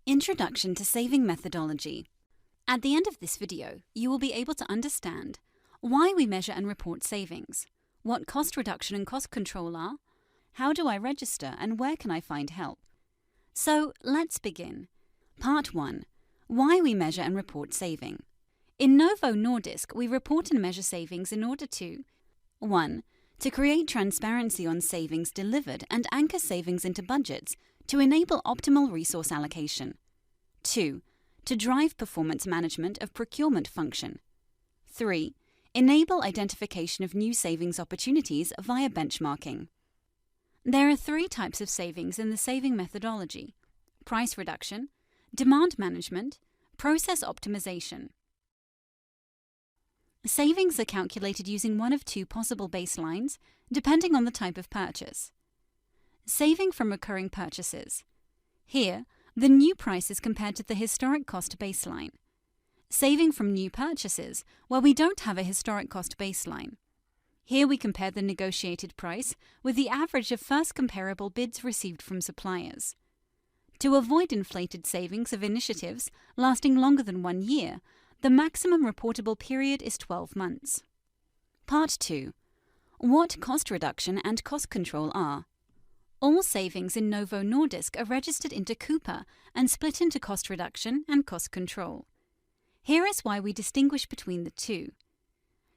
Introduction to Saving Methodology. At the end of this video, you will be able to understand why we measure and report savings, what cost reduction and cost control are, how do I register, and where can I find help. So let's begin. Part 1. Why we measure and report saving. In Novo Nordisk, we report and measure savings in order to 1. To create transparency on savings delivered and anchor savings into budgets to enable optimal resource allocation. 2. To drive performance management of procurement function. 3. Enable identification of new savings opportunities via benchmarking. There are 3 types of savings in the saving methodology: price reduction, demand management, process optimization. Savings are calculated using one of 2 possible baselines, depending on the type of purchase. Saving from recurring purchases. Here, the new price is compared to the historic cost baseline. Saving from new purchases, where we don't have a historic cost baseline. Here we compare the negotiated price with the average of first comparable bids received from suppliers. To avoid inflated savings of initiatives lasting longer than 1 year, the maximum reportable period is 12 months. Part 2. What cost reduction and cost control are. All savings in Novo Nordisk are registered into Coupa and split into cost reduction and cost control. Here is why we distinguish between the two.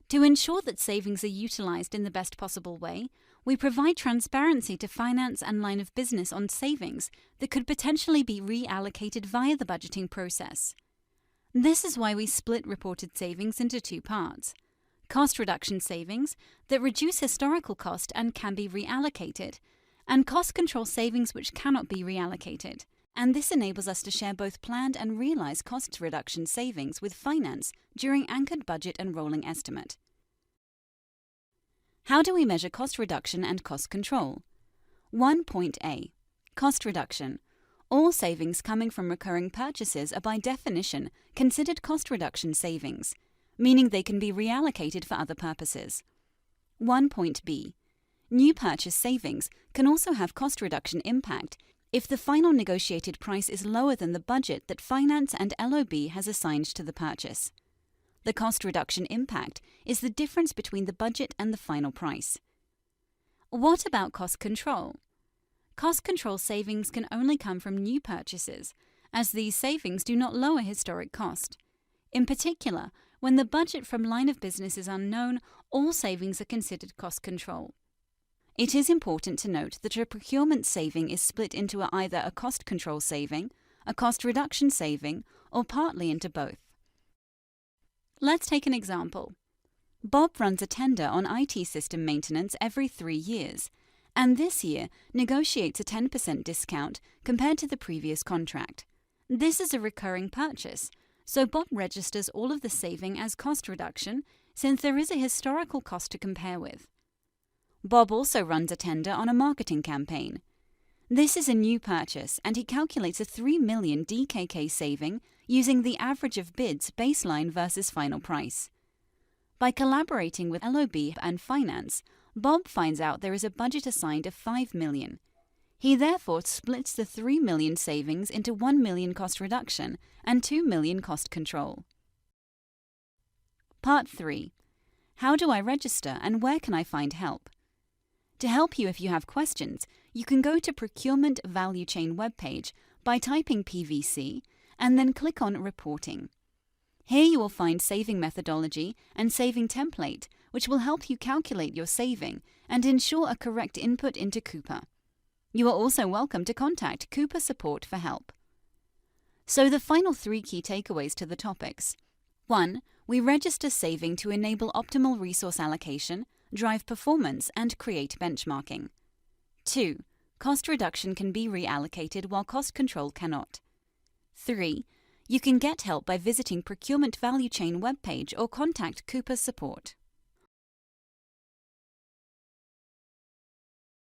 To ensure that savings are utilized in the best possible way, we provide transparency to finance and line of business on savings that could potentially be reallocated via the budgeting process. This is why we split reported savings into 2 parts: cost reduction savings that reduce historical cost and can be reallocated, and cost control savings which cannot be reallocated. And this enables us to share both planned and realized cost reduction savings with finance during anchored budget and rolling estimate. How do we measure cost reduction and cost control? 1.a. Cost reduction. All savings coming from recurring purchases are by definition considered cost reduction savings, meaning they can be reallocated for other purposes. 1.b. New purchase savings can also have cost reduction impact if the final negotiated price is lower than the budget that finance and LOB has assigned to the purchase. The cost reduction impact is the difference between the budget and the final price. What about cost control? Cost control savings can only come from new purchases, as these savings do not lower historic cost. In particular, when the budget from line of business is unknown, all savings are considered cost control. It is important to note that a procurement saving is split into either a cost control saving, a cost reduction saving, or partly into both. Let's take an example. Bob runs a tender on IT system maintenance every 3 years, and this year negotiates a 10% discount compared to the previous contract. This is a recurring purchase, so Bob registers all of the saving as cost reduction since there is a historical cost to compare with. Bob also runs a tender on a marketing campaign. This is a new purchase, and he calculates a 3 million DKK saving using the average of bids baseline versus final price. By collaborating with LOB and finance, Bob finds out there is a budget assigned of 5 million. He therefore splits the 3 million savings into 1 million cost reduction and 2 million cost control. Part 3. How do I register and where can I find help? To help you if you have questions, you can go to Procurement Value Chain webpage by typing PVC and then click on Reporting. Here you will find saving methodology and saving template, which will help you calculate your saving and ensure a correct input into Coupa. You are also welcome to contact Coupa support for help. So the final 3 key takeaways to the topics. 1. We register saving to enable optimal resource allocation, drive performance, and create benchmarking. 2. Cost reduction can be reallocated while cost control cannot. 3. You can get help by visiting Procurement Value Chain webpage or contact Coupa support.